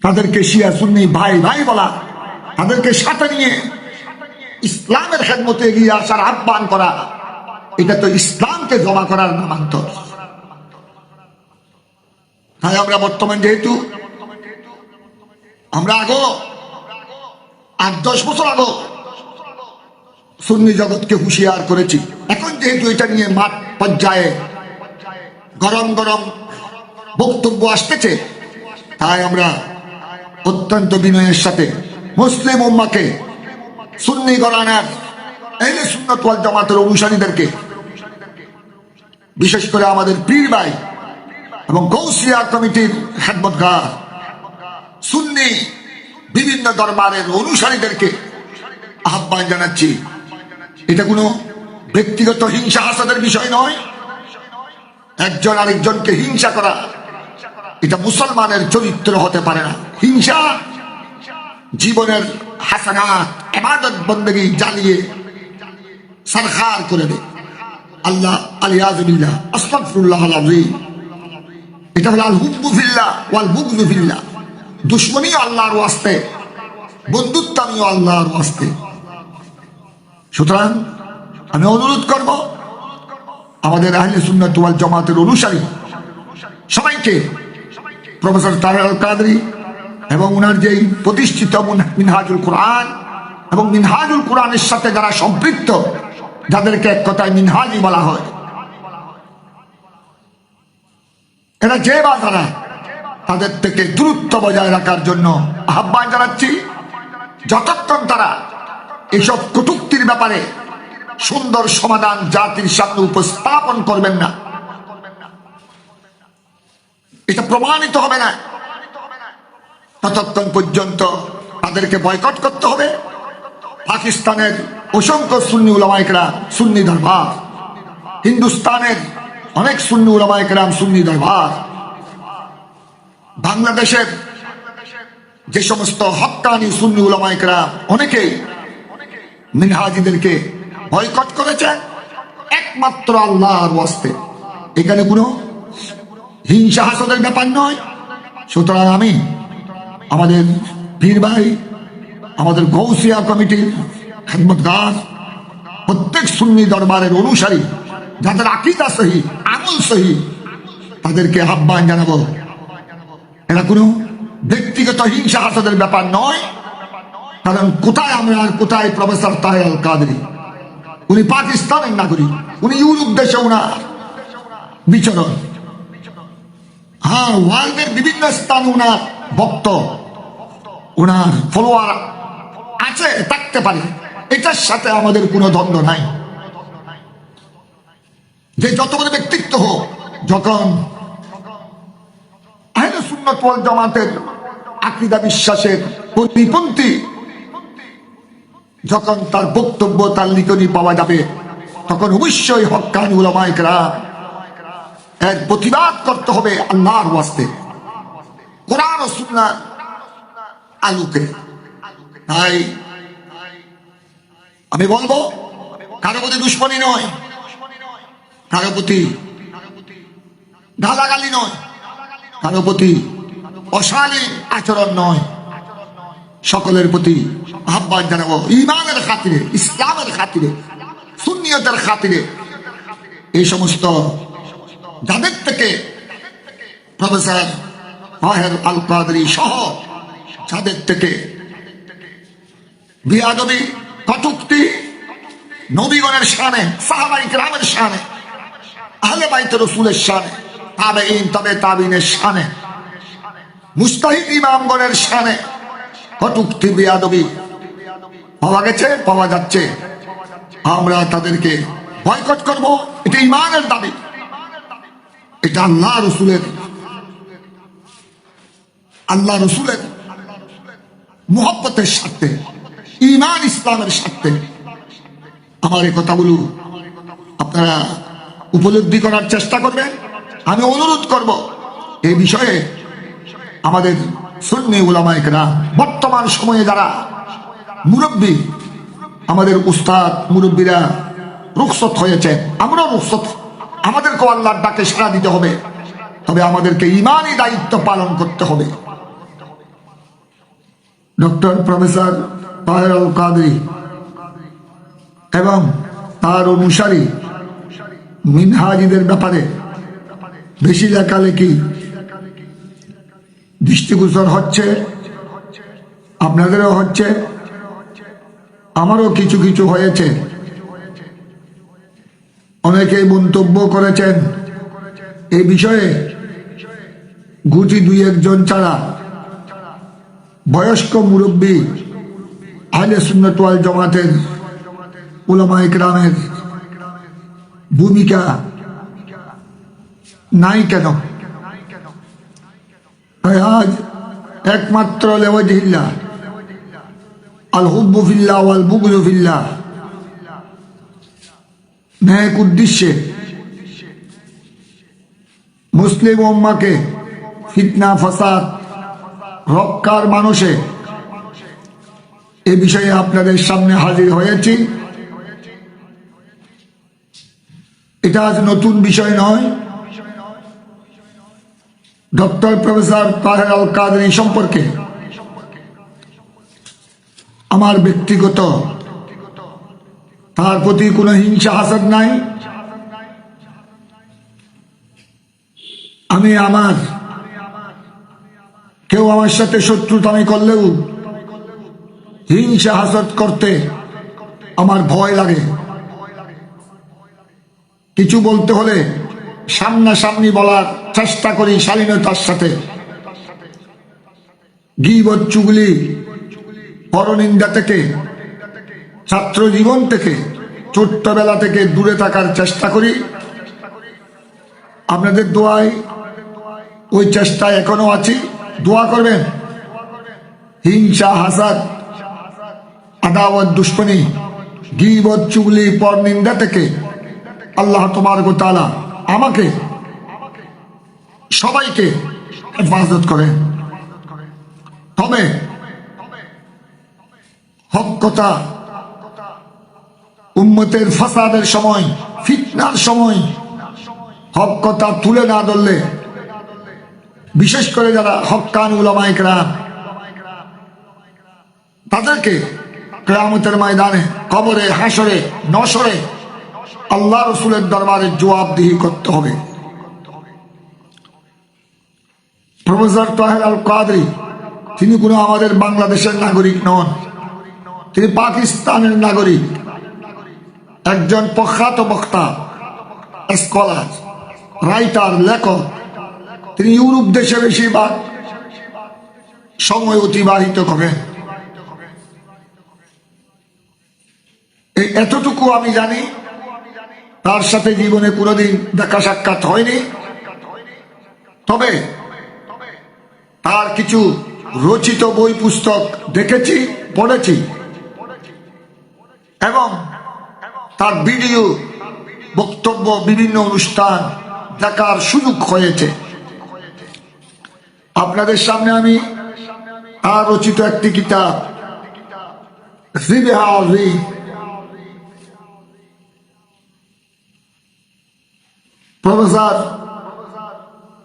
তাদেরকে শিয়া সুন্নি ভাই ভাই বলা, তাদেরকে সাথে নিয়ে ইসলামের খেদমতে এগিয়ে আসার আহ্বান করা, এটা তো ইসলামকে জমা করার নামান্তর। তাই আমরা বর্তমান যেহেতু আমরা আগো 8-10 বছর আগো সুন্নি জগৎকে হুঁশিয়ার করেছি, এখন যেহেতু এটা নিয়ে মাঠ পর্যায়ে গরম গরম বক্তব্য আসতেছে, তাই আমরা অত্যন্ত বিনয়ের সাথে মুসলিম উম্মাকে সুন্নি ঘরানার আহলে সুন্নাত ওয়াল জামাতের অনুসারীদেরকে, বিশেষ করে আমাদের পীর ভাই এবং গৌসিয়া কমিটির খেদমতগার সুন্নি বিভিন্ন দরবারের অনুসারীদেরকে আহ্বান জানাচ্ছি, এটা কোনো ব্যক্তিগত হিংসা হাসাদের বিষয় নয়। একজন আরেকজনকে হিংসা করা এটা মুসলমানের চরিত্র হতে পারে না। হিংসা জীবনের হাসানাত ইবাদত বন্দেগী জ্বালিয়ে সরখার করে দেয়। আল্লাহ আলিয়াযু বিল্লাহ আস্তাগফিরুল্লাহল আযীম। এটা হলো আল হুব্বু ফিল্লাহ ওয়াল বুগযু ফিল্লাহ। দুশমনী আল্লাহর ওয়াস্তে, বন্ধুত্বও আল্লাহর ওয়াস্তে। সুতরাং আমি অনুরোধ করব আমাদের আহলে সুন্নাত ওয়াল জামাতের অনুসারী সবাইকে প্রফেসর তাহের আল কাদরি এবং উনার যেই প্রতিষ্ঠিত মিনহাজুল কোরআন এবং মিনহাজুল কোরআনের সাথে যারা সম্পৃক্ত, যাদেরকে এক কথায় মিনহাজি বলা হয়, এরা যে বা তারা, তাদের থেকে দূরত্ব বজায় রাখার জন্য আহ্বান জানাচ্ছি। যতক্ষণ তারা এইসব কটূক্তির ব্যাপারে সুন্দর সমাধান জাতির সামনে উপস্থাপন করবেন না, এটা প্রমাণিত হবে না, ততক্ষণ পর্যন্ত তাদেরকে বয়কট করতে হবে। পাকিস্তানের অসংখ্য সুন্নি উলামায়ে কেরাম সুন্নি দরবার, হিন্দুস্তানের অনেক সুন্নি উলামায়ে কেরাম সুন্নি দরবার, বাংলাদেশের যে সমস্ত হক্কানি সুন্নি উলামায়ে কেরাম অনেকেই মিনহাজিদেরকে বয়কট করেছে একমাত্র আল্লাহর ওয়াস্তে। এখানে কোনো হিংসা হাসাদের ব্যাপার নয়। সুতরাং আমি আমাদের পীর ভাই, আমাদের গৌসিয়া কমিটির খেদমতগার, প্রত্যেক সুন্নি দরবারের অনুসারী যাদের আকীদা সহি, আমল সহি, তাদেরকে আহ্বান জানাবো, এটা কোনো ব্যক্তিগত হিংসা হাসাদের ব্যাপার নয়। কারণ কোথায় আমরা আর কোথায় প্রফেসর তাহের আল কাদরি, উনি পাকিস্তানের নাগরিক, উনি ইউরোপ দেশে ওনার বিচরণ, হ্যাঁ ওয়ার্ল্ডের বিভিন্ন স্থানে ওনার ভক্ত, ওনার ফলোয়ার আছে, থাকতে পারে, এটার সাথে আমাদের কোনো দ্বন্দ্ব নাই। যে যত বড় ব্যক্তিত্ব হোক, যখন আহলে সুন্নাত ওয়াল জামাতের আকীদা বিশ্বাসের পরিপন্থী যখন তার বক্তব্য, তার লিখনি পাওয়া যাবে, তখন অবশ্যই হক্কানি উলামায়ে কেরাম এর প্রতিবাদ করতে হবে আল্লাহর ওয়াস্তে, কোরআন ও সুন্নাহর আলোকে। তাই আমি বলবো, কারো প্রতি দুশ্মনী নয়, কারো প্রতি গালাগালি নয়, কারো প্রতি অশালীন আচরণ নয়, সকলের প্রতি আহ্বান জানাবো ঈমানের খাতিরে, ইসলামের খাতিরে, সুন্নিয়তের খাতিরে এই সমস্ত যাদের থেকে প্রফেসর তাহের আল কাদরি সহ যাদের থেকে বিয়াদবি, কটূক্তি নবীগণের শানে, সাহাবায়ে কেরামের শানে, আহলে বাইত রাসূলের শানে, তাবেঈন, তবে তাবেঈনের শানে, মুজতাহিদ ইমামগণের শানে কটূক্তি, বিয়াদবি পাওয়া গেছে, পাওয়া যাচ্ছে, আমরা তাদেরকে বয়কট করব। এটা ঈমানের দাবি, এটা আল্লাহ রসুলের মুহাব্বতের স্বার্থে, ঈমান ইসলামের স্বার্থে আমার এই কথাগুলো আপনারা উপলব্ধি করার চেষ্টা করবেন। আমি অনুরোধ করব এই বিষয়ে আমাদের সুন্নি উলামায়ে কেরাম, বর্তমান সময়ে যারা মুরব্বী, আমাদের উস্তাদ মুরব্বীরা রুখসত হয়েছে, আমরাও রুখসত, আমাদেরকেও আল্লাহর ডাকে সাড়া দিতে হবে, তবে আমাদেরকে ঈমানি দায়িত্ব পালন করতে হবে। ডক্টর প্রফেসর তাহের আল কাদরি এবং তার অনুসারী মিনহাজিদের ব্যাপারে বেশি লেখালেখি দৃষ্টিগোচর হচ্ছে, আপনাদেরও হচ্ছে, আমারও কিছু কিছু হয়েছে। অনেকেই মন্তব্য করেছেন এই বিষয়ে গুটি দুই একজন ছাড়া বয়স্ক মুরব্বী আহলে সুন্নাত ওয়াল জামাতের উলামা ইকরামের ভূমিকা নাই কেন? আজ একমাত্র লিওয়াজহিল্লাহ আল হুব্বু ফিল্লাহ ওয়াল বুগযু ফিল্লাহ নেক উদ্দেশ্যে মুসলিম উম্মাহকে ফিতনা ফাসাদ রক্ষার মানুষে এ বিষয়ে আপনাদের সামনে হাজির হয়েছি। এটা আজ নতুন বিষয় নয়। ডক্টর প্রফেসর তাহের আল কাদরি সম্পর্কে আমার ব্যক্তিগত তার প্রতি কোনো হিংসা হাসাদ নাই। আমি কেউ আমার সাথে শত্রুতামি করলেও হিংসা হাসদ করতে আমার ভয় লাগে। কিছু বলতে হলে সামনাসামনি বলার চেষ্টা করি শালীনতার সাথে। গীবত চুগলি পরনিন্দা থেকে, ছাত্র জীবন থেকে, ছোট্টবেলা থেকে দূরে থাকার চেষ্টা করি। আপনাদের দোয়ায় ওই চেষ্টায় এখনো আছি, দোয়া করবেন। হিংসা হাসাদ আদাওয়াত দুশ্মনী গীবত চুগলি পরনিন্দা থেকে আল্লাহ তাবারক ওয়া তাআলা আমাকে সবাইকে হেফাজত করেন। তবে হক কথা, উম্মতের ফাসাদের সময়, ফিতনার সময় হক কথা তুলে না ধরলে, বিশেষ করে যারা হক্কানি উলামায়ে কেরাম, তাদেরকে কিয়ামতের ময়দানে, কবরে, হাসরে, নসরে আল্লাহ রাসূলের দরবারে জবাবদিহি করতে হবে। প্রফেসর তাহের আল কাদরি তিনি কোনো আমাদের বাংলাদেশের নাগরিক নন, তিনি পাকিস্তানের নাগরিক। একজন প্রখ্যাত বক্তা, স্কলার, রাইটার, লেখক। তিনি ইউরোপ দেশে বেশিরভাগ সময় অতিবাহিত করেন। এই এতটুকু আমি জানি, তার সাথে জীবনে কোনোদিন দেখা সাক্ষাৎ হয়নি। তবে তার কিছু রচিত বই পুস্তক দেখেছি, পড়েছি, এবং তার ভিডিও বক্তব্য বিভিন্ন অনুষ্ঠান দেখার সুযোগ হয়েছে। আপনাদের সামনে আমি তার রচিত একটি কিতাব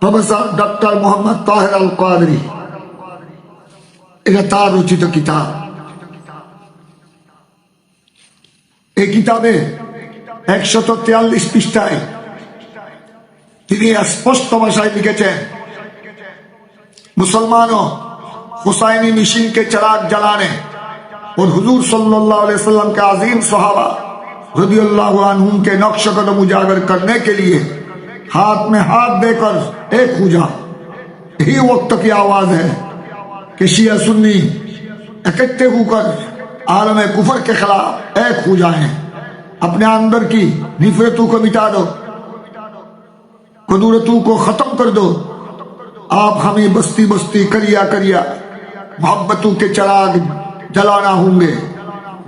প্রফেসর ডক্টর মোহাম্মদ তাহের আল কাদরি, এটা তার রচিত কিতাব। এই কিতাবে 143 পৃষ্ঠায় তিনি স্পষ্ট ভাষায় লিখেছেন, मुसलमानों, हुसैनी मिशन के चिराग जलाने और हुजूर सल्लल्लाहु अलैहि वसल्लम के अजीम सहाबा रदियल्लाहु अन्हुम के नक्श कदम उजागर करने के लिए हाथ में हाथ देकर एक हो जा। यही वक्त की आवाज है कि शिया सुन्नी इकट्ठे होकर आलम कुफर के खिलाफ एक हो जाएं। अपने अंदर की नफरतों को मिटा दो, कुदरतों को खत्म कर दो। आप हमें बस्ती बस्ती करिया करिया मोहब्बतों के चिराग जलाना होंगे।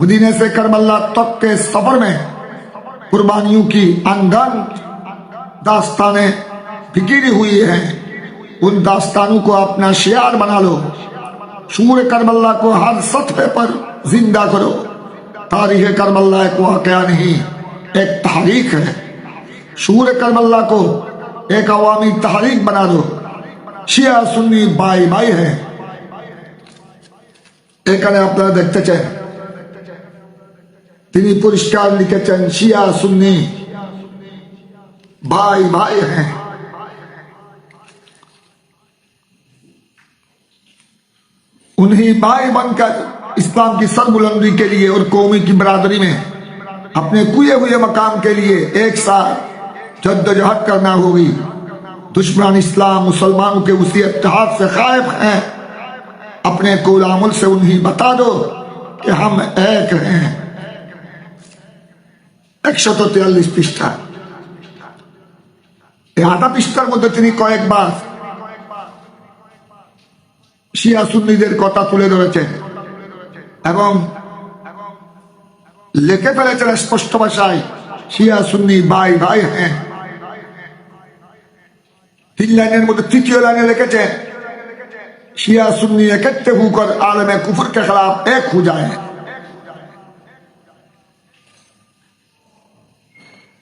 मदीने से करबला तक के सफर में कुर्बानियों की अनगन दास्तानें बिखरी हुई हैं। उन दास्तानों को अपना शियार बना लो। शूर करबला को हर सतह पर जिंदा करो। तारीख करबला एक वाकया नहीं, एक तहरीक है। शूर करबला को एक अवामी तहरीक बना दो। शिया सुन्नी बाई बाई है। এখানে আপনারা দেখতেছেন তিনি পরিষ্কার লিখেছেন শিয়া সুন্নি भाई भाई हैं। उन्हीं भाई बनकर इस्लाम की सरबुलंदी के लिए और कौमी की बरादरी में अपने कुए हुए मकाम के लिए एक साथ जद्दोजहद करना होगी। दुश्मन इस्लाम मुसलमानों के उसी इत्तेहाद से खाइफ हैं। अपने कौल अमल से उन्हें बता दो कि हम एक हैं। 143 पृष्ठा এই 8 পৃষ্ঠার মধ্যে তিনি কয়েকবার শিয়া সুন্নিদের কথা তুলে ধরেছেন এবং লিখে ফেলেছেন স্পষ্ট ভাষায় শিয়া সুন্নি ভাই ভাই হ্যাঁ। 3 লাইনের মধ্যে 3য় লাইনে লিখেছেন শিয়া সুন্নি इकट्ठे होकर आलम कुफर के खिलाफ एक हो जाए।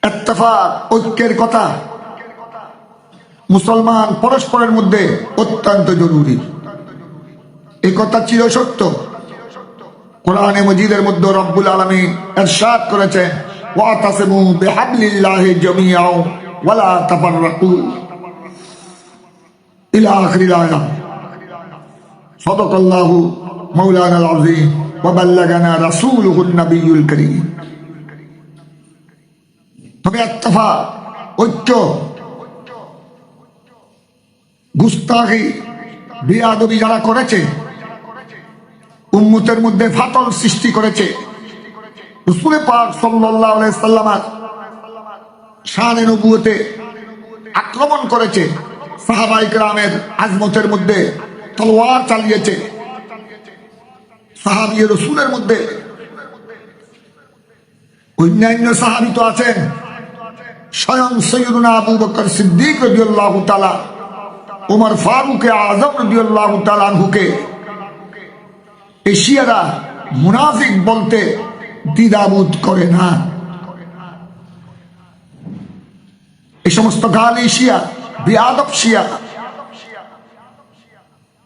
इत्तेफाक ঐক্যের কথা মুসলমান পরস্পরের মধ্যে অত্যন্ত জরুরি। এই কথা ছিল সত্য। কোরআনে মজিদের মধ্যে রব্বুল আলামিন ইরশাদ করেছেন ওয়াতাসিমু বিহাবলিল্লাহি জামিআন ওয়ালা তাফাররাকু ইলা আখিরিল আয়াত। সাদাকাল্লাহু মাওলানাল আযীম ওয়া বাল্লাগানা রাসূলুহুন নবিয়্যুল কারীম। তবে ইত্তেফাক ঐক্য গুস্তাখি বেয়াদবি যারা করেছে, উম্মতের মধ্যে ফাটল সৃষ্টি করেছে, রাসূল পাক সাল্লাল্লাহু আলাইহি সাল্লামের শানে নবুয়তে আক্রমণ করেছে, সাহাবায়ে কেরামের আজমতের মধ্যে তলোয়ার চালিয়েছে, সাহাবী রাসূলের মধ্যে অন্যান্য সাহাবী তো আছেন, স্বয়ং সৈয়দনা আবু বকর সিদ্দিক রাদিয়াল্লাহু তাআলা, উমর ফারুক আযম রাদিয়াল্লাহু তাআলা আনহুকে এশিয়ারা মুনাফিক বলতে দ্বিধাবোধ করে না। এই সমস্ত গালি শিয়া, বেয়াদব শিয়া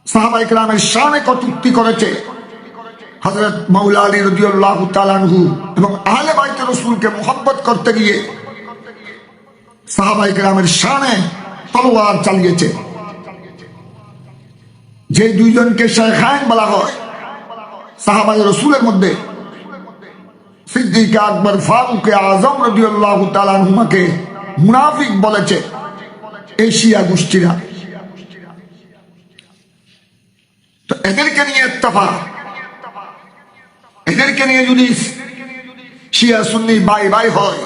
সাহাবায়ে কেরামের শানে কটূক্তি করেছে। হযরত মাওলা আলী রাদিয়াল্লাহু তাআলা আনহু এবং আহলে বাইত রাসূলকে মুহাব্বত করতে গিয়ে সাহাবায়ে কেরামের শানে তলোয়ার চালিয়েছে। যে দুইজনকে শাইখাইন বলা হয় সাহাবায়ে রাসূলের মধ্যে, সিদ্দিক আকবর ফারুক আযম রাদিয়াল্লাহু তাআলা আনহুমাকে মুনাফিক বলেছে এই শিয়া গোষ্ঠীরা। তো এদেরকে নিয়ে ইত্তেফাক, এদেরকে নিয়ে যদি শিয়া সুন্নি ভাই ভাই হয়,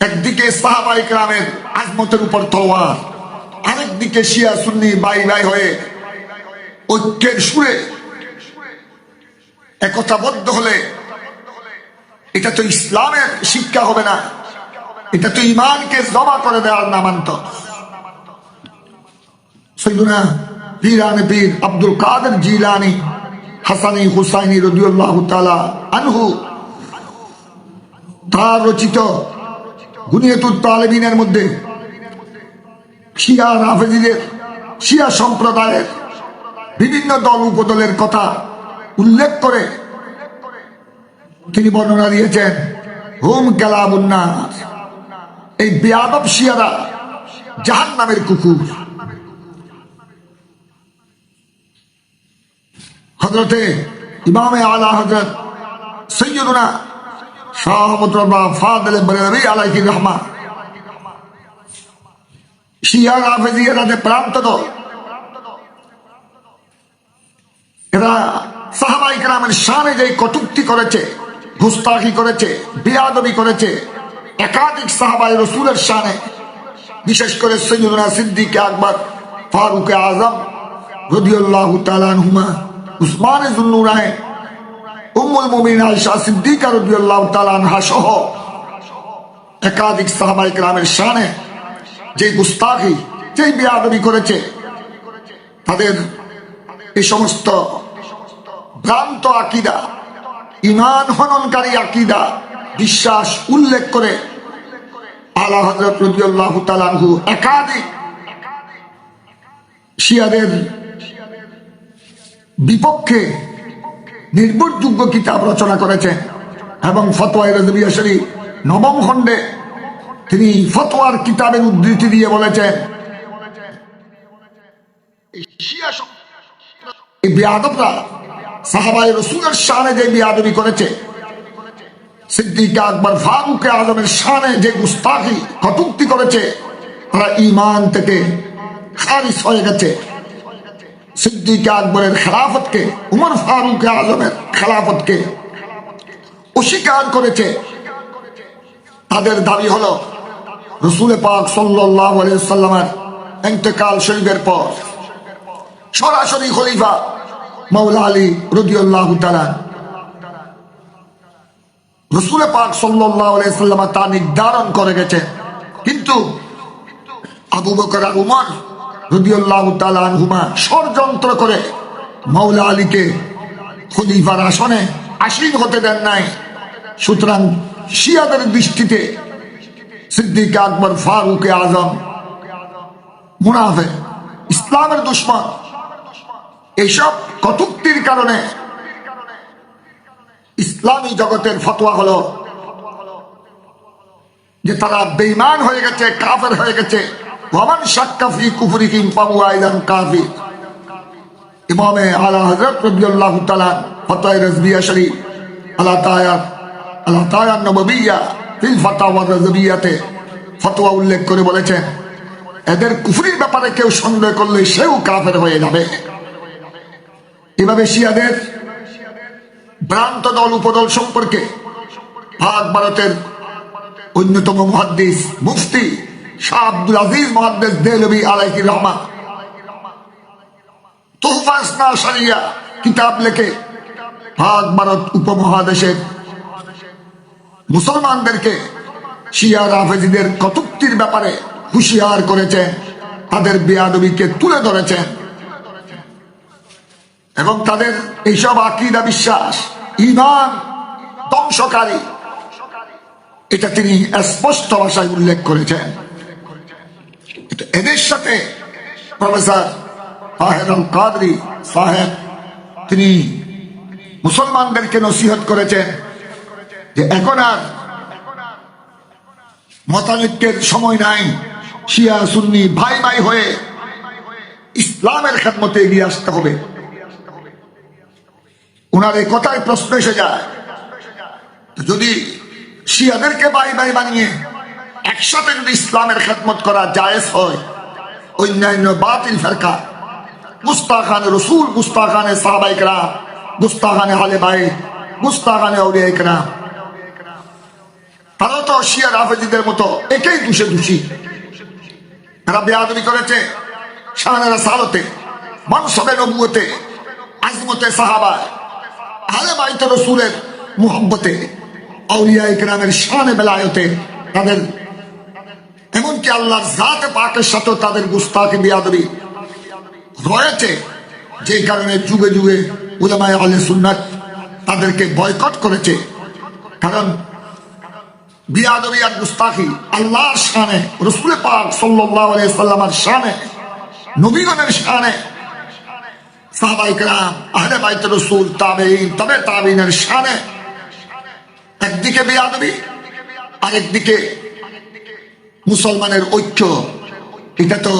একদিকে সাহাবায়ে কেরামের আজমতের উপর তলোয়ার, আরেকদিকে শিয়া সুন্নি ভাই ভাই হয়ে ঐক্যের সুরে একতাবদ্ধ হলে এটা তো ইসলামের শিক্ষা হবে না, এটা তো ঈমানকে জমা করে দেওয়ার নামান্তর। সৈয়দনা পীরানে পীর আব্দুল কাদের জিলানী হাসানী হুসাইনী রাদিয়াল্লাহু তাআলা আনহু তার রচিত গুনিয়াতুত তালিবিনের মধ্যে শিয়া রাফেজিদের, শিয়া সম্প্রদায়ের বিভিন্ন দল উপদলের কথা উল্লেখ করে তিনি বর্ণনা দিয়েছেন হুম কালামুন নাস, এই বেয়াদব শিয়ারা জাহান্নামের কুকুর। হযরতে ইমামে আলা হযরত সৈয়দনা শাহ মুতওয়াল্লা ফাদিল বরেলভী আলাইহির রহমা শিয়া রাফেজিরা যে প্রান্ত দল, এরা সাহাবায়ে কেরামের শানে যে কটূক্তি করেছে, গুস্তাখি করেছে, বেয়াদবি করেছে একাধিক সাহাবায়ে রাসূলের শানে, বিশেষ করে সৈয়দনা সিদ্দিক আকবর ফারুক আযম রাদিয়াল্লাহু তাআলা আনহুমা, উসমান যুন্নুরাইন, উম্মুল মুমিনিন আয়েশা সিদ্দিকা রাদিয়াল্লাহু তাআলা আনহা সহ একাধিক সাহাবায়ে কেরামের শানে যে গুস্তাখি, যে বেয়াদবি করেছে, তাদের এই সমস্ত ভ্রান্ত আকীদা, ঈমান হননকারী আকীদা, বিশ্বাস উল্লেখ করে আলা হযরত রাদিয়াল্লাহু তাআলা আনহু একাধিক শিয়াদের বিপক্ষে নির্ভরযোগ্য কিতাব রচনা করেছেন এবং ফতোয়া রাজবিয়া শরীফ নবম খণ্ডে তিনি ফতোয়ার কিতাবের উদ্ধৃতি দিয়ে বলেছেন এই বেয়াদবরা সাহাবায়ে রাসূলের শানে যে বেয়াদবি করেছে, সিদ্দিক আকবর ফারুক আজমের শানে যে গুস্তাখি কটূক্তি করেছে, তারা ঈমান থেকে খারিজ হয়ে গেছে। সিদ্দিক আকবরের খেলাফতকে, উমর ফারুক আজমের খেলাফতকে অস্বীকার করেছে। তাদের দাবি হলো রাসূল পাক সাল্লাল্লাহু আলাইহি ওয়াসাল্লামের ইন্তেকাল শরীফের পর সরাসরি খলিফা মাওলা আলী রাদিয়াল্লাহু তাআলা রাসূল পাক সাল্লাল্লাহু আলাইহি ওয়াসাল্লাম তা নির্ধারণ করে গেছে। কিন্তু আবু বকর আর উমর রাদিয়াল্লাহু তাআলা আনহুমা ষড়যন্ত্র করে মাওলা আলীকে খলিফার আসনে আসীন হতে দেন নাই। সুতরাং শিয়াদের দৃষ্টিতে সিদ্দিক আকবর ফারুক আজম মুনাফিক, ইসলামের দুশমন। এইসব কটূক্তির কারণে ইসলামী জগতের ফতোয়া হলো যে তারা বেঈমান হয়ে গেছে, কাফের হয়ে গেছে। ওয়ামান শাক্কা ফি কুফরিহিম ফাহুয়া আইদান কাফির। ইমামে আলা হযরত রাদিয়াল্লাহু তাআলা ফতোয়া রাজবিয়া শরীফ আলা তায়া নববিয়া ফিল ফাতাওয়া রাজবিয়াতে ফতোয়া উল্লেখ করে বলেছেন, এদের কুফরির ব্যাপারে কেউ সন্দেহ করলে সেও কাফের হয়ে যাবে। এভাবে শিয়াদের ভ্রান্ত দল উপদল সম্পর্কে পাক ভারতের অন্যতম মুহাদ্দিস মুফতি শাহ আব্দুল আজিজ মুহাদ্দিস দেহলভী আলাইহির রহমা তোহফা ইসনা শরিয়া কিতাব লিখে পাক ভারত উপমহাদেশের মুসলমানদেরকে শিয়া রাফেজিদের কটূক্তির ব্যাপারে হুঁশিয়ার করেছেন, তাদের বেয়াদবিকে তুলে ধরেছেন এবং তাদের এইসব আকীদা বিশ্বাস ঈমান ধ্বংসকারী, এটা তিনি স্পষ্ট ভাষায় উল্লেখ করেছেন। এদের সাথে প্রফেসর তাহের আল কাদরি সাহেব তিনি মুসলমানদেরকে নসিহত করেছেন যে এখন আর মতানৈক্যের সময় নাই, শিয়া সুন্নি ভাই ভাই হয়ে ইসলামের খেদমতে এগিয়ে আসতে হবে। ওনার এই কথায় প্রশ্ন এসে যায়, যদি শিয়াদেরকে ভাই ভাই বানিয়ে একসাথে যদি ইসলামের খেদমত করা জায়েজ হয়, অন্যান্য বাতিল ফেরকা গুস্তাখানে রসুল, গুস্তাখানে সাহাবায়ে কেরাম, গুস্তাখানে আহলে বাইত, গুস্তাখানে আউলিয়ায়ে কেরাম, তারা তো শিয়া রাফেজিদের মতো একেই দোষী। তারা বেয়াদবি করেছে শানে রাসালতে, মানসবে নবুয়তে, আজমতে সাহাবা, আহলে বাইত রাসূলের মুহাব্বতে, আউলিয়ায়ে কেরামের শানে বেলায়েতে, তাদের এমনকি আল্লাহর জাতে পাকের সাথে তাদের গুস্তাখি বেয়াদবি রয়েছে, যে কারণে যুগে যুগে উলামায়ে আহলে সুন্নাত তাদেরকে বয়কট করেছে। কারণ বিয়াদবি আর গুস্তাখি আল্লাহর শানে, রাসূল পাক সাল্লাল্লাহু আলাইহি ওয়াসাল্লামের শানে, নবীগণের শানে, সাহাবায়ে কেরাম, আহলে বাইত রাসূল, তাবেঈন, তবে তাবেঈনের শানে একদিকে বিয়াদবি, আরেকদিকে মুসলমানের ঐক্য। এটা তো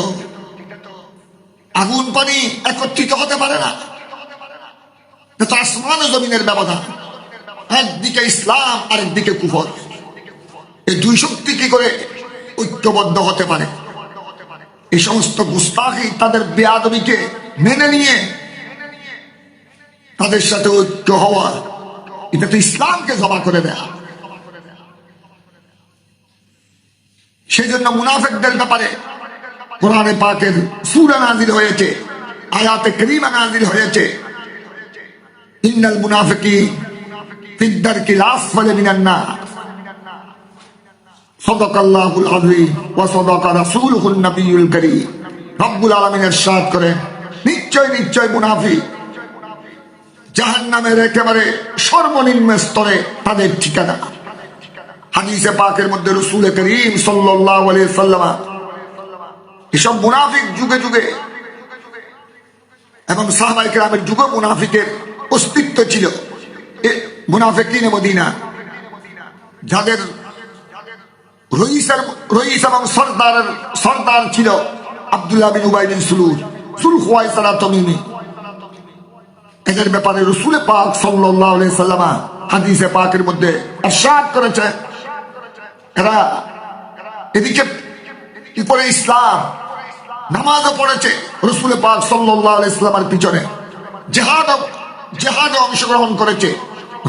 আগুন পানি একত্রিত হতে পারে না, এটা তো আসমান ও জমিনের ব্যবধান। একদিকে ইসলাম, আরেকদিকে কুফর। এই দুই শক্তি কি করে ঐক্যবদ্ধ হতে পারে? এই সমস্ত গুস্তাখি তাদের বেয়াদবিকে মেনে নিয়ে তাদের সাথে ঐক্য হওয়া, এটা তো ইসলামকে জমা করে দেয়া। সেই জন্য মুনাফিকদের ব্যাপারে কোরআনে পাকের সূরা নাযিল হয়েছে, আয়াতে কারীমা নাযিল হয়েছে, ইন্নাল মুনাফিকিন ফিদ দারকিল আসফালি মিনান নার, সাদাকাল্লাহুল আযীম ওয়া সাদাকা রাসূলুহুন নবিয়্যুল কারীম। রব্বুল আলামিন ইরশাদ করেন, নিশ্চয় নিশ্চয় মুনাফিক জাহান্নামের একেবারে সর্বনিম্ন স্তরে তাদের ঠিকানা। হাদিসে পাকের মধ্যে রাসূল করিম সাল্লাল্লাহু আলাইহি সাল্লাম এসব মুনাফিক যুগে যুগে এবং সাহাবায়ে কেরামের যুগে মুনাফিকের অস্তিত্ব ছিল। মুনাফিকিনে মদিনা যাদের রইস এবং সর্দার ছিল আব্দুল্লাহ বিন উবাই বিন সুলুল খুয়াইসারা তামিমি। এদের ব্যাপারে রাসূল পাক সাল্লাল্লাহু আলাইহি সাল্লাম হাদিসে পাকের মধ্যে ইরশাদ করেছে, এরা এদিকে উপরে ইসলাম, নামাজও পড়েছে রাসূল পাক সাল্লাল্লাহু আলাইহি সাল্লামের পিছনে, জিহাদে অংশগ্রহণ করেছে,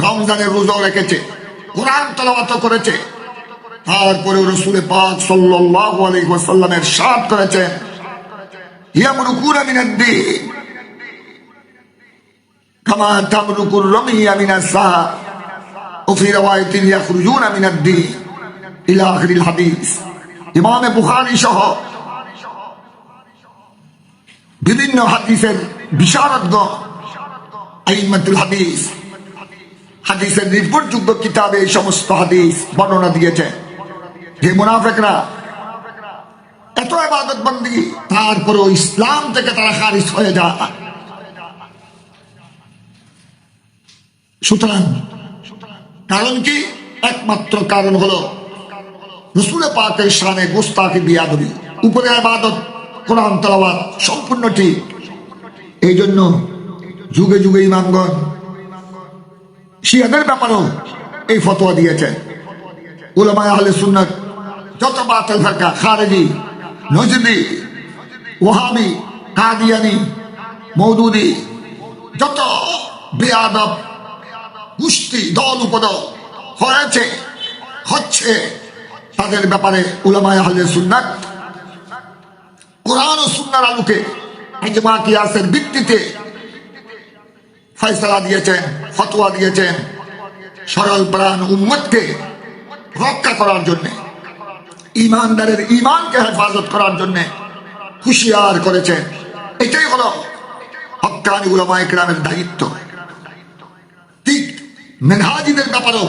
রমজানের রোজাও রেখেছে, কোরআন তেলাওয়াত করেছে। তারপরে রাসূল পাক সাল্লাল্লাহু আলাইহি ওয়াসাল্লাম ইরশাদ করেছেন, ইয়ামরুকুনা মিনাদ-দীন কামা তামরুকুর রামিয়া মিনাস-সাহা ওয়া ফি রাওয়ায়াতিন ইয়াখরুজুনা মিনাদ-দীন ইলা আখিরিল হাদিস। ইমাম বুখারী সহ বিভিন্ন হাদিসের বিশারদগণ আইম্মাতুল হাদিস, হাদিসের নির্ভরযোগ্য কিতাবে এই সমস্ত হাদিস বর্ণনা দিয়েছে যে মুনাফিকরা এত ইবাদত বندگی তারপরেও ইসলাম থেকে তারা খারিজ হয়ে যায়। সুতরাং কারণ কি? একমাত্র কারণ হলো রাসূল পাকের শানে গোস্তাকি বিয়াদবি, উপরে ইবাদত কোরআন তেলাওয়াত সম্পূর্ণ ঠিক। এই জন্য যুগে যুগে ইমামগণ শিয়াদের ব্যাপারেও এই ফতোয়া দিয়েছেন। উলামায়ে আহলে সুন্নাত যত বাতিল ফিরকা, খারেজি, নজদি, ওয়াহাবি, কাদিয়ানি, মওদুদি, যত বেয়াদব গোষ্ঠী দল উপদল হয়েছে হচ্ছে, তাদের ব্যাপারে উলামায়ে আহলে সুন্নাত কোরআন ও সুন্নাহর আলোকে ইজমা কিয়াসের ভিত্তিতে ফয়সালা দিয়েছেন, ফতোয়া দিয়েছেন, সরল প্রাণ উম্মতকে রক্ষা করার জন্য, ইমানদারের ইমানকে হেফাজত করার জন্য হুঁশিয়ার করেছেন। এটাই হলো হক্কানি উলামায়ে কেরামের দায়িত্ব। ঠিক মেনহাজিদের ব্যাপারেও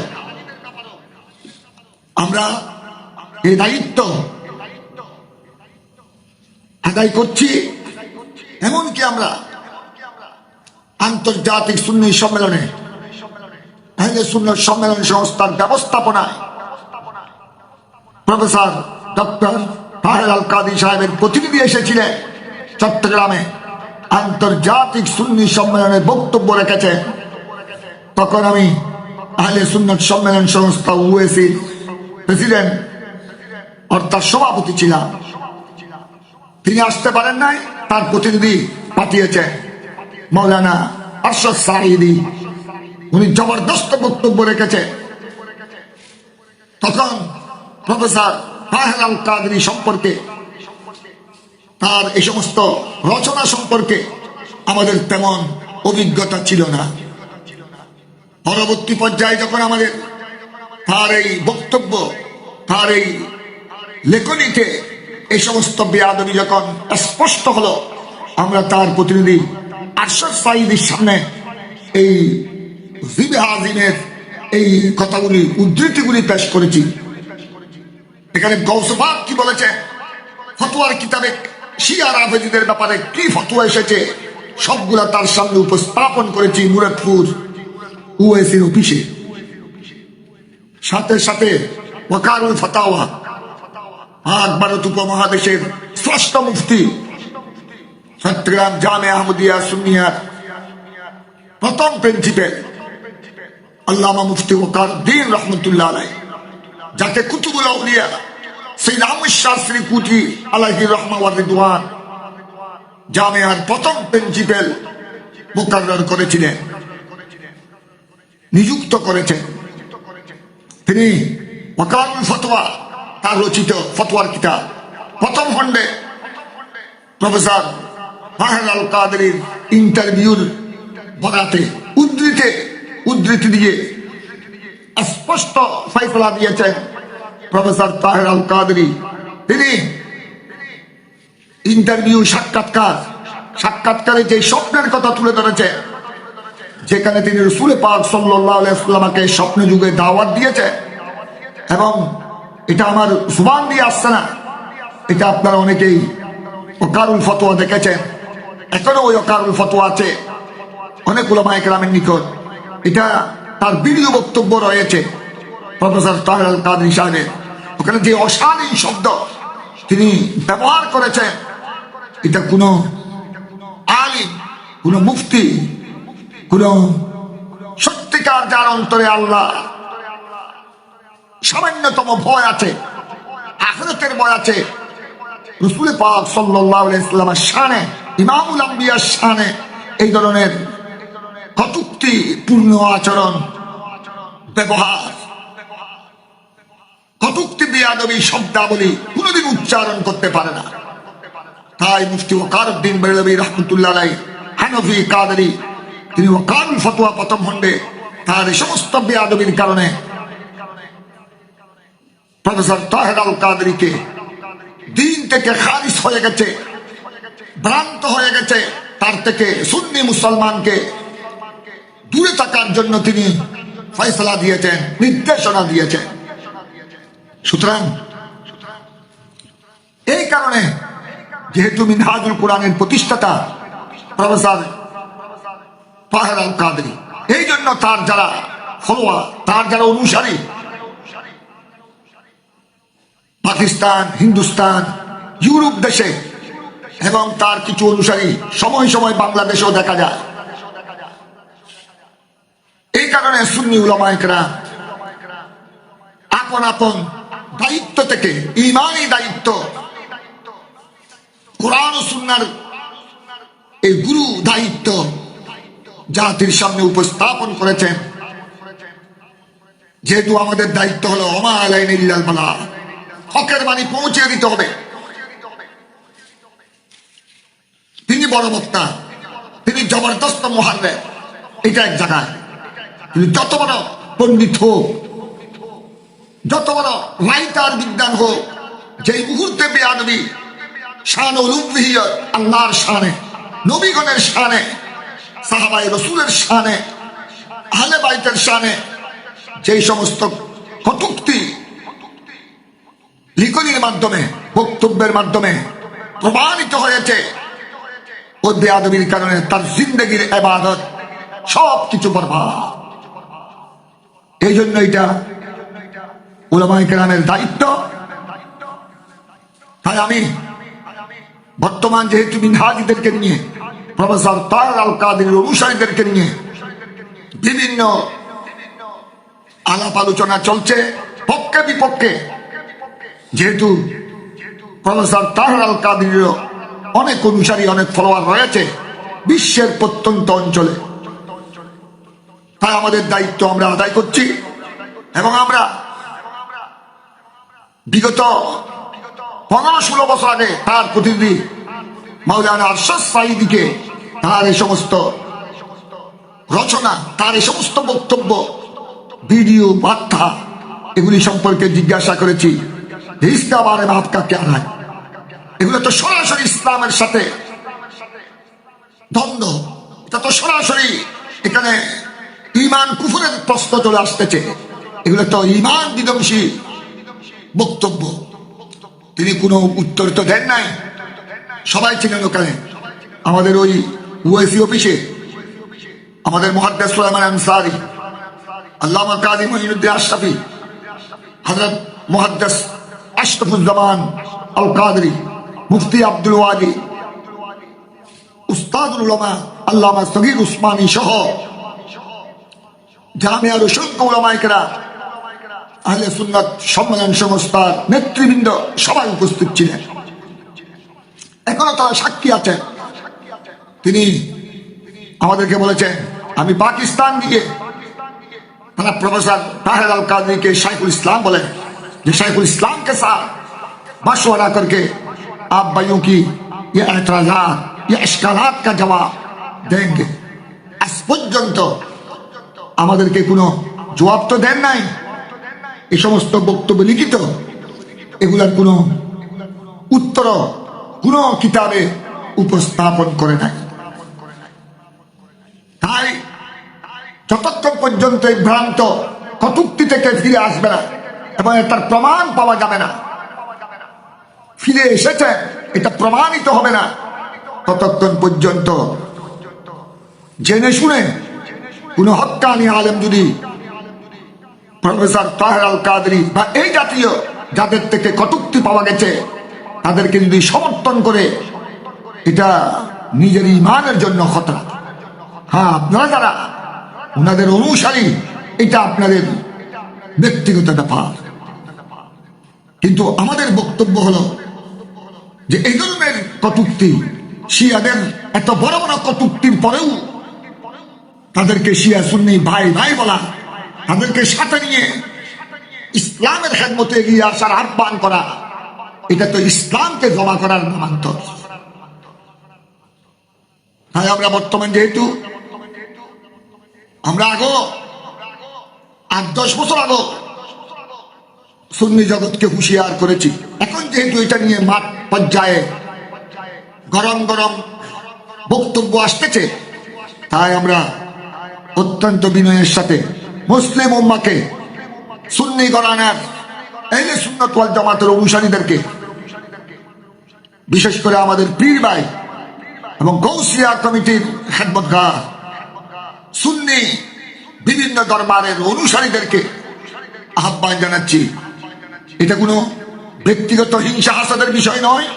আমরা এই দায়িত্ব আদায় করছি। এমনকি আমরা আন্তর্জাতিক সুন্নি সম্মেলনে, আহলে সুন্নাত সম্মেলন সংস্থার ব্যবস্থাপনায় প্রফেসর ডক্টর তাহের আল কাদি সাহেবের প্রতিনিধি এসেছিলেন চট্টগ্রামে, আন্তর্জাতিক সুন্নি সম্মেলনে বক্তব্য রেখেছে। তখন আমি আহলে সুন্নাত সম্মেলন সংস্থা ওএসির প্রেসিডেন্ট অর্থাৎ সভাপতি ছিলাম। তিনি আসতে পারেন নাই, তার প্রতিনিধি পাঠিয়েছেন মাওলানা আরশাদ সাঈদী, উনি জবরদস্ত বক্তব্য রেখেছে। তখন প্রফেসর তাহের আল কাদরি সম্পর্কে, তার এই সমস্ত রচনা সম্পর্কে আমাদের তেমন অভিজ্ঞতা ছিল না। পরবর্তী পর্যায়ে যখন আমাদের তার এই বক্তব্য, তার এই লেখনীতে এই সমস্ত বেয়াদবি যখন স্পষ্ট হলো, আমরা তার প্রতিনিধি আরশাদ সাঈদীর সামনে এই জিবে আজিমের এই কথাগুলি, উদ্ধৃতিগুলি পেশ করেছি। এখানে গৌস পাক কি বলেছে, ফতোয়ার কিতাবে শিয়া রাফেজিদের ব্যাপারে কি ফতোয়া এসেছে, সবগুলা তার সামনে উপস্থাপন করেছি মুরাদপুর ওএসির অফিসে। সাথে সাথে ওয়াকারুল ফাতাওয়া, পাক ভারত উপমহাদেশের শ্রেষ্ঠ মুফতি, চট্টগ্রাম জামে আহমদিয়া সুন্নিয়ার প্রথম প্রিন্সিপাল আল্লামা মুফতি ওয়াকারউদ্দিন রহমতুল্লাহ আলাইহি, যাকে কুতুবুল আউলিয়া সৈয়দ আহমদ শাস্ত্রী কুটি আলাইহি রহমা ওয়া রিদওয়ান জামিয়ার প্রথম প্রিন্সিপাল মুকাররর করেছিলেন, নিযুক্ত করেছেন। তিনি ওয়াকারুল ফতোয়া, তার রচিত ফতোয়ার কিতাব প্রথম খণ্ডে প্রফেসর তাহের আল কাদরির ইন্টারভিউর বরাতে উদ্ধৃতি দিয়ে স্পষ্ট ফয়সালা দিয়েছেন প্রফেসর তাহের আল কাদরি। তিনি ইন্টারভিউ সাক্ষাৎকারে যে স্বপ্নের কথা তুলে ধরেছে, যেখানে তিনি রাসূল পাক সাল্লাল্লাহু আলাইহি ওয়াসাল্লামকে স্বপ্ন যুগে দাওয়াত দিয়েছে, এবং এটা আমার জুবান দিয়ে আসছে না, এটা আপনারা অনেকেই ওয়াকারুল ফতোয়া দেখেছেন। এখনো ওই অকারুল ফতোয়া আছে অনেক উলামায়ে কেরামের নিকট। এটা তার ভিডিও বক্তব্য রয়েছে প্রফেসর তাহের আল কাদরী সাহেবের। ওখানে যে অশালীন শব্দ তিনি ব্যবহার করেছেন, এটা কোন আলিম, কোন মুফতি, কোন সত্যিকার যার অন্তরে আল্লাহ সামান্যতম ভয় আছে, আখিরাতের ভয় আছে, রাসূল পাক সাল্লাল্লাহু আলাইহি ওয়াসাল্লামের শানে, ইমামুল আম্বিয়ার শানে এই ধরনের কটূক্তিপূর্ণ আচরণ, ব্যবহার, কটূক্তি বেয়াদবি শব্দাবলী কোনদিন উচ্চারণ করতে পারে না। তাই মুফতি ওয়াকারউদ্দিন বেরলভী রাহমাতুল্লাহ আলাইহি, হানফি কাদেরী, তিনি ওয়াকারুল ফতোয়া প্রথম খণ্ডে তার এই সমস্ত বেয়াদবির কারণে প্রফেসর তাহের আল কাদেরীকে দিন থেকে খারিজ হয়ে গেছে, ভ্রান্ত হয়ে গেছে। তার থেকে সুন্নি মুসলমানকে দূরে থাকার জন্য তিনি ফয়সালা দিয়েছেন, নির্দেশনা দিয়েছেন। সুতরাং এই কারণে যেহেতু মিনহাজুল কোরআনের প্রতিষ্ঠাতা প্রফেসর তাহের আল কাদেরী, এই জন্য তার যারা ফলোয়ার, তার যারা অনুসারী পাকিস্তান, হিন্দুস্তান, ইউরোপ দেশে এবং তার কিছু অনুসারী সময় সময় বাংলাদেশেও দেখা যায়। এই কারণে সুন্নি উলামায়ে কেরাম আপন আপন দায়িত্ব থেকে, ঈমানী দায়িত্ব, কোরআন ও সুন্নাহর এই গুরু দায়িত্ব জাতির সামনে উপস্থাপন করেছেন। যেহেতু আমাদের দায়িত্ব হলো ওমা আলাইনা ইল্লাল বালাগ, হকের বাণী পৌঁছে দিতে হবে। তিনি বড় বক্তা, তিনি জবরদস্ত মুহাদ্দিস, এটা এক জায়গায়। তিনি যত বড় পণ্ডিত হোক, যত বড় রাইটার বিজ্ঞান হোক, যেই মুহূর্তে বেয়াদবি শানে উলুহিয়্যত, আল্লাহর শানে, নবীগণের শানে, সাহাবায়ে রাসূলের শানে, আহলে বাইতের শানে যেই সমস্ত কটূক্তি লিখনির মাধ্যমে, বক্তব্যের মাধ্যমে প্রমাণিত হয়েছে, ওই বেয়াদবির কারণে তার জিন্দেগির ইবাদত সবকিছু বরবাদ। এই জন্য এটা উলামায়ে কেরামের দায়িত্ব। তাই আমি বর্তমান যেহেতু মিনহাজীদেরকে নিয়ে, প্রফেসর তাহের আল কাদেরীর অনুসারীদেরকে নিয়ে বিভিন্ন আলাপ আলোচনা চলছে পক্ষে বিপক্ষে, যেহেতু প্রফেসর তাহের আল কাদেরীর অনেক অনুসারী, অনেক ফলোয়ার রয়েছে বিশ্বের প্রত্যন্ত অঞ্চলে, তাই আমাদের দায়িত্ব আমরা আদায় করছি। এবং আমরা বিগত 15-16 বছর আগে তার প্রতিনিধি মাওলানা আরশাদ সাঈদীকে তার এই সমস্ত রচনা, তার এই সমস্ত বক্তব্য, ভিডিও, বার্তা, এগুলি সম্পর্কে জিজ্ঞাসা করেছি যে ইসকা বারে মে আপকা ক্যা রায়। এগুলো তো সরাসরি ইসলামের সাথে দ্বন্দ্ব, এটা তো সরাসরি এখানে ঈমান কুফরের প্রশ্ন চলে আসতেছে। এগুলো তো ঈমান বিধ্বংসী বক্তব্য। তিনি কোনো উত্তর তো দেন নাই। সবাই ছিলেন ওখানে, আমাদের ওই ওএসি অফিসে আমাদের মুহাদ্দিস সুলাইমান আনসারী, আল্লামা কাজী মঈনুদ্দিন আশরাফী, হযরত মুহাদ্দিস আশরাফুজ্জামান আল কাদেরী, মুফতি আব্দুল ওয়ালি, উস্তাদুল উলামা আল্লামা সগীর উসমানী সহ জামিয়ার অসংখ্য উলামায়ে কেরাম, আহলে সুন্নাত সম্মেলন সংস্থার নেতৃবৃন্দ সবাই উপস্থিত ছিলেন। এখনো তারা সাক্ষী আছেন। তিনি আমাদেরকে বলেছেন, আমি पाकिस्तान गए তারা প্রফেসর তাহের আল কাদরি के शाइखुल इस्लाम बोले कि शाइखुल इस्लाम के साथ मशवरा करके आप भाइयों की ये एतराजात, ये इश्कालात का जवाब देंगे। আজ পর্যন্ত আমাদেরকে কোনো জবাব তো দেন নাই। এই সমস্ত বক্তব্য লিখিত, এগুলার কোনো উত্তর কোনো কিতাবে উপস্থাপন করে নাই। তাই যতক্ষণ পর্যন্ত এই ভ্রান্ত কটূক্তি থেকে ফিরে আসবে না এবং এটার প্রমাণ পাওয়া যাবে না, ফিরে এসেছে এটা প্রমাণিত হবে না, ততক্ষণ পর্যন্ত জেনে শুনে কোন হক্কানি আলেম যদি প্রফেসর তাহের আল কাদরি বা এই জাতীয় যাদের থেকে কটূক্তি পাওয়া গেছে তাদেরকে যদি সমর্থন করে, এটা নিজের ইমানের জন্য খতরা। হ্যাঁ, আপনারা যারা ওনাদের অনুসারী এটা আপনাদের ব্যক্তিগত ব্যাপার, কিন্তু আমাদের বক্তব্য হলো যে এই ধরনের কটূক্তি, শিয়াদের এত বড় বড় কটূক্তির পরেও তাদেরকে শিয়া সুন্নি ভাই ভাই বলা, তাদেরকে সাথে নিয়ে ইসলামের খেদমতে এগিয়ে আসার আহ্বান করা, এটা তো ইসলামকে জমা করার নামান্তর। তাই আমরা বর্তমান যেহেতু আমরা আগো 8-10 বছর আগো সুন্নি জগৎকে হুঁশিয়ার করেছি, এখন যেহেতু এটা নিয়ে মাঠ পর্যায়ে গরম গরম বক্তব্য আসতেছে, তাই আমরা অত্যন্ত বিনয়ের সাথে মুসলিম উম্মাকে সুন্নি ঘরানার এই যে সুন্নাত ওয়াল জামাতের অনুসারীদেরকে, বিশেষ করে আমাদের পীর ভাই এবং গৌসিয়া কমিটির খেদমতগার সুন্নি বিভিন্ন দরবারের অনুসারীদেরকে আহ্বান জানাচ্ছি, এটা কোনো ব্যক্তিগত হিংসা হাসাদের বিষয় নয়।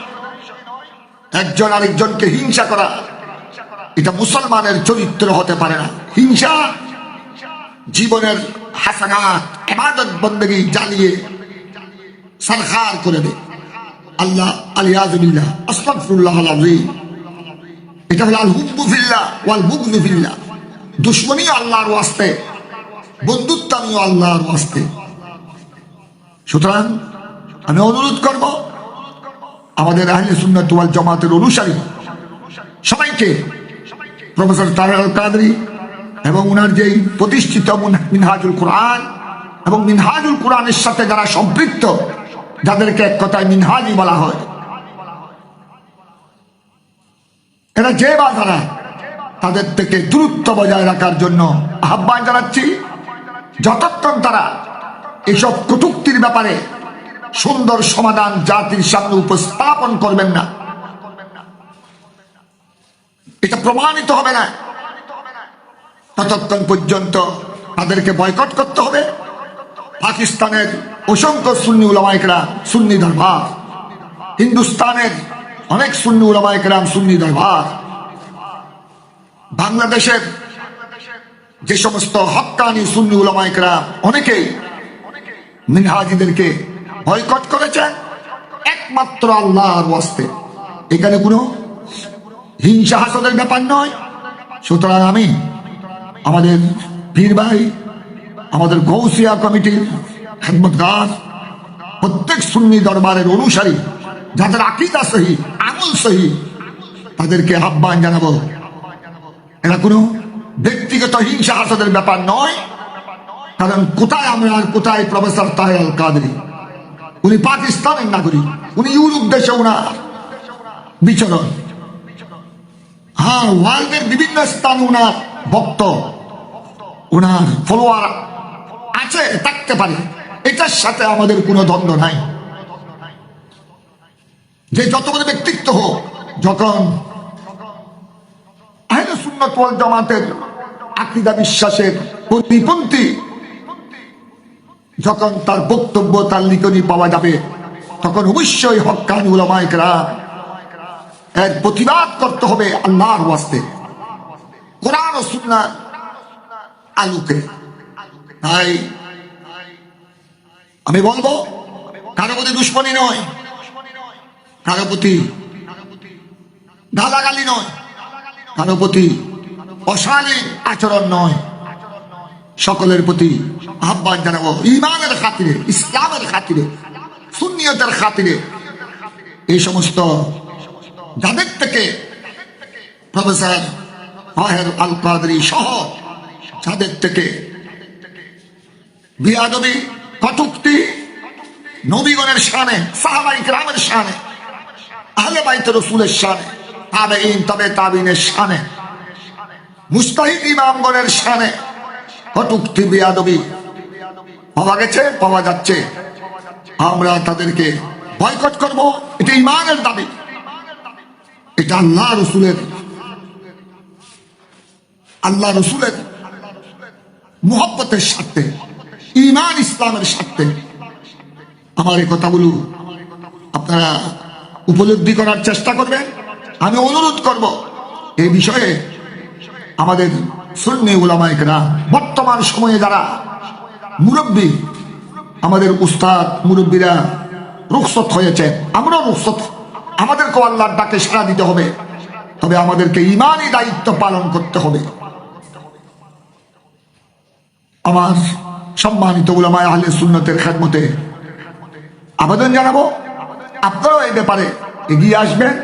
একজন আরেকজনকে হিংসা করা এটা মুসলমানের চরিত্র হতে পারে না। হিংসা জীবনের হাসানাত ইবাদত বন্দেগী জ্বালিয়ে সারখার করে দেয়। আল্লাহ আলিয়াযু বিল্লাহ আস্তাগফিরুল্লাহল আযীম। এটা হলো আল হুব্বু ফিল্লাহ ওয়াল বুগযু ফিল্লাহ। দুশমনী আল্লাহর ওয়াস্তে, বন্ধুত্বও আল্লাহর ওয়াস্তে। সুতরাং আমি অনুরোধ করব আমাদের আহলে সুন্নাত ওয়াল জামাতের অনুসারী সবাইকে প্রফেসর তাহের আল কাদরি এবং উনার যেই প্রতিষ্ঠিত মিনহাজুল কোরআন এবং মিনহাজুল কোরআনের সাথে যারা সম্পৃক্ত, যাদেরকে এক কথায় মিনহাজি বলা হয়, এরা যে বা যারা, তাদের থেকে দূরত্ব বজায় রাখার জন্য আহ্বান জানাচ্ছি। যতক্ষণ তারা এইসব কটূক্তির ব্যাপারে সুন্দর সমাধান জাতির সামনে উপস্থাপন করবেন না, এটা প্রমাণিত হবে না, ততক্ষণ পর্যন্ত তাদেরকে বয়কট করতে হবে। পাকিস্তানের অসংখ্য সুন্নি উলামায়ে কেরাম সুন্নি দরবার, হিন্দুস্তানের অনেক সুন্নি উলামায়ে কেরাম সুন্নি দরবার, বাংলাদেশের যে সমস্ত হক্কানি সুন্নি উলামায়ে কেরাম অনেকেই মিনহাজিদেরকে বয়কট করেছে একমাত্র আল্লাহর ওয়াস্তে। এখানে কোনো হিংসা হাসাদের ব্যাপার নয়। সুতরাং আমি আমাদের পীর ভাই, আমাদের গৌসিয়া কমিটির খেদমতগার, প্রত্যেক সুন্নি দরবারের অনুসারী যাদের আকীদা সহি, আমল সহি, তাদেরকে আহ্বান জানাবো, এটা কোনো ব্যক্তিগত হিংসা হাসাদের ব্যাপার নয়। কারণ কোথায় আমরা আর কোথায় প্রফেসর তাহের আল কাদরি, উনি পাকিস্তানের নাগরিক, উনি ইউরোপ দেশে ওনার বিচরণ। হ্যাঁ, ওয়ার্ল্ডের বিভিন্ন স্থানে ওনার ভক্ত, ওনার ফলোয়ার আছে, থাকতে পারে, এটার সাথে আমাদের কোনো দ্বন্দ্ব নাই। যে যত বড় ব্যক্তিত্ব হোক, যখন আহলে সুন্নাত ওয়াল জামাতের আকীদা বিশ্বাসের পরিপন্থী যখন তার বক্তব্য, তার লিখনি পাওয়া যাবে, তখন অবশ্যই হক্কানি উলামায়ে কেরাম এর প্রতিবাদ করতে হবে আল্লাহর ওয়াস্তে, কোরআন ও সুন্নাহর আলোকে। তাই আমি বলবো, কারো প্রতি দুশ্মনী নয়, কারো প্রতি গালাগালি নয়, কারো প্রতি অশালীন আচরণ নয়, সকলের প্রতি আহ্বান জানাবো ঈমানের খাতিরে, ইসলামের খাতিরে, সুন্নিয়তের খাতিরে। এই সমস্ত যাদের থেকে প্রফেসর তাহের আল কাদরি সহ যাদের থেকে বিয়াদবি, কটূক্তি নবীগণের শানে, সাহাবায়ে কেরামের শানে, আহলে বাইত রাসূলের শানে, তাবেঈন, তবে তাবেঈনের শানে, মুজতাহিদ ইমামগণের শানে কটূক্তি, বিয়াদবি পাওয়া গেছে, পাওয়া যাচ্ছে, আমরা তাদেরকে বয়কট করব। এটা ঈমানের দাবি, এটা আল্লাহ রসুলের মুহাব্বতের স্বার্থে, ঈমান ইসলামের স্বার্থে আমার এই কথাগুলো আপনারা উপলব্ধি করার চেষ্টা করবেন। আমি অনুরোধ করব এই বিষয়ে আমাদের সুন্নি উলামায়ে কেরাম, বর্তমান সময়ে যারা মুরব্বী, আমাদের উস্তাদ মুরব্বীরা রুখসত হয়েছে, আমরাও রুখসত, আমাদেরকেও আল্লাহর ডাকে সাড়া দিতে হবে। তবে আমাদেরকে ঈমানি দায়িত্ব পালন করতে হবে। আমার সম্মানিত উলামায়ে আহলে সুন্নতের খেদমতে আবেদন জানাবো, আপনারাও এই ব্যাপারে এগিয়ে আসবেন,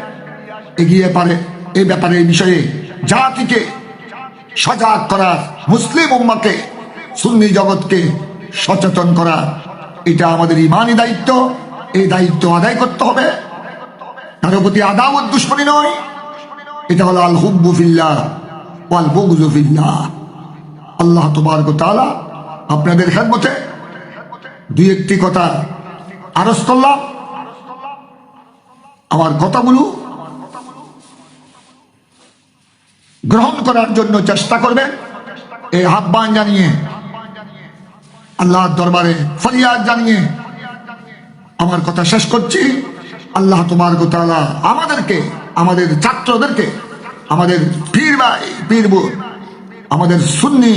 এই ব্যাপারে এই বিষয়ে জাতিকে সজাগ করা, মুসলিম উম্মাহকে, সুন্নি জগৎকে সচেতন করা, এটা আমাদের ঈমানি দায়িত্ব। এই দায়িত্ব আদায় করতে হবে। কারো প্রতি আদাওয়াত দুশমনী নয়, এটা হলো আল হুব্বু ফিল্লাহ ওয়াল বুগযু ফিল্লাহ। আল্লাহ তাবারক ওয়া তাআলা আপনাদের খেদমতে দুই একটি কথা আরজ করলাম। আমার কথাগুলো গ্রহণ করার জন্য চেষ্টা করবেন, এই আহ্বান জানিয়ে, আল্লাহর দরবারে ফরিয়াদ জানিয়ে আমার কথা শেষ করছি। আল্লাহ তাবারক ওয়া তাআলা আমাদেরকে, আমাদের ছাত্রদেরকে, আমাদের পীর ভাই পীর বোন, আমাদের সুন্নি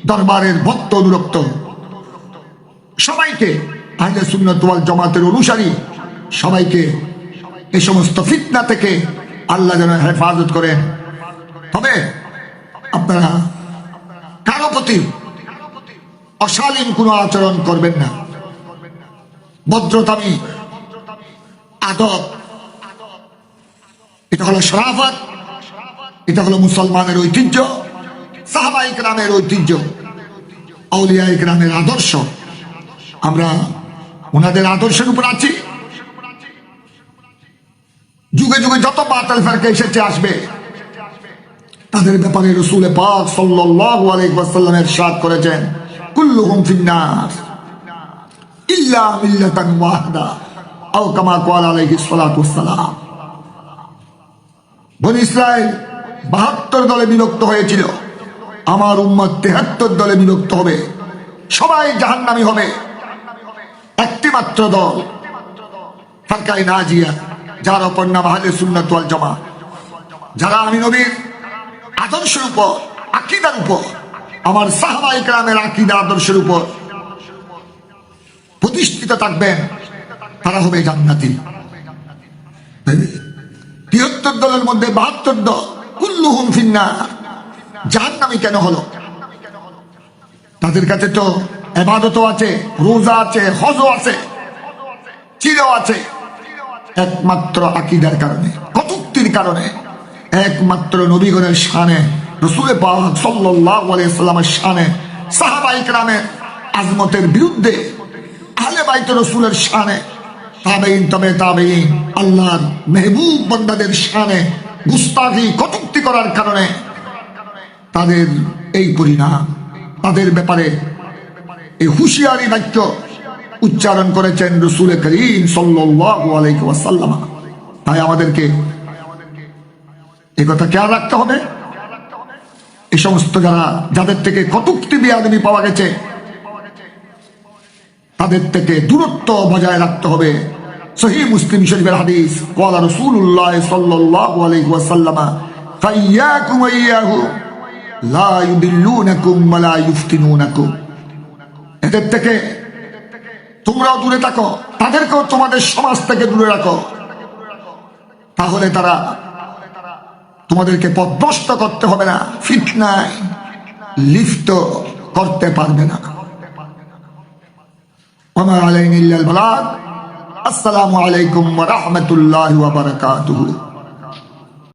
দরবারের ভক্ত অনুরক্ত সবাইকে, আহলে সুন্নাত ওয়াল জামাতের অনুসারী সবাইকে এই সমস্ত ফিতনা থেকে আল্লাহ যেন হেফাজত করেন। তবে আপনারা কারো প্রতি অশালীন কোনো আচরণ করবেন না। ভদ্রতামি, আদব, এটা হলো শরাফত, এটা হলো মুসলমানের ঐতিহ্য, সাহাবায়ে কেরামের ঐতিহ্য, আউলিয়ায়ে কেরামের আদর্শ। আমরা ওনাদের আদর্শের উপর আছি। যুগে যুগে যত বাতিল ফিরকা এসেছে আসবে, তাদের ব্যাপারে রাসূল পাক সাল্লাল্লাহু আলাইহি ওয়াসাল্লাম ইরশাদ করেছেন, কুল্লুহুম ফিন্নার ইল্লা মিল্লাতান ওয়াহিদা আও কামা ক্বালা আলাইহিস সালাতু ওয়াসসালাম। বনি ইসরাইল 72 দলে বিভক্ত হয়েছিল, আমার উম্মত 73 দলে বিভক্ত হবে, সবাই জাহান্নামী হবে। একটি মাত্র দল ফিরকায়ে নাজিয়া, যার অপর নাম আহলে সুন্নাত ওয়াল জামাত, যারা আমি নবীর আদর্শের উপর, আকীদার উপর, আমার সাহাবায়ে কেরামের আকীদা আদর্শের উপর প্রতিষ্ঠিত থাকবেন, তারা হবে জান্নাতি। 73 দলের মধ্যে 72 দল কুল্লুহুম ফিন্নার, জাহান্নামী কেন হলো? তাদের কাছে তো ইবাদতও আছে, রোজা আছে, হজও আছে, চিরও আছে, একমাত্র আকীদার কারণে, কটূক্তির কারণে, একমাত্র নবীগণের শানে, রাসূল পাক সাল্লাল্লাহু আলাইহি ওয়াসাল্লামের শানে, সাহাবায়ে কেরামের আজমতের বিরুদ্ধে, আহলে বাইত রাসূলের শানে, তাবেঈন তবে তাবেঈন, আল্লাহর মেহবুব বান্দাদের শানে গুস্তাখি, কটূক্তি করার কারণে তাদের এই পরিণাম। তাদের ব্যাপারে এই হুঁশিয়ারি বাক্য উচ্চারণ করেছেন রাসূল করিম সাল্লাল্লাহু আলাইহি ওয়াসাল্লাম। তাই আমাদেরকে এই কথা খেয়াল রাখতে হবে। এই সমস্ত যাদের থেকে কটূক্তি বেয়াদবি পাওয়া গেছে, তাদের থেকে দূরত্ব বজায় রাখতে হবে। সহিহ মুসলিম শরীফের হাদিস, ক্বালা রাসূলুল্লাহ সাল্লাল্লাহু আলাইহি ওয়াসাল্লাম, ফাইয়াকুম ওয়াইয়াহু লা ইউদিল্লুনাকুম ওয়া লা ইফতিনুনাকুম। এদের থেকে তোমরাও দূরে থাকো, তাদেরকেও তোমাদের সমাজ থেকে দূরে রাখো, তাহলে তারা তোমাদেরকে পথভ্রষ্ট করতে হবে না, ফিতনায় লিপ্ত করতে পারবে না। ওয়া আলাইনা ইল্লাল বালাগ। আসসালামু আলাইকুম ওয়া রাহমাতুল্লাহি ওয়া বারাকাতুহু।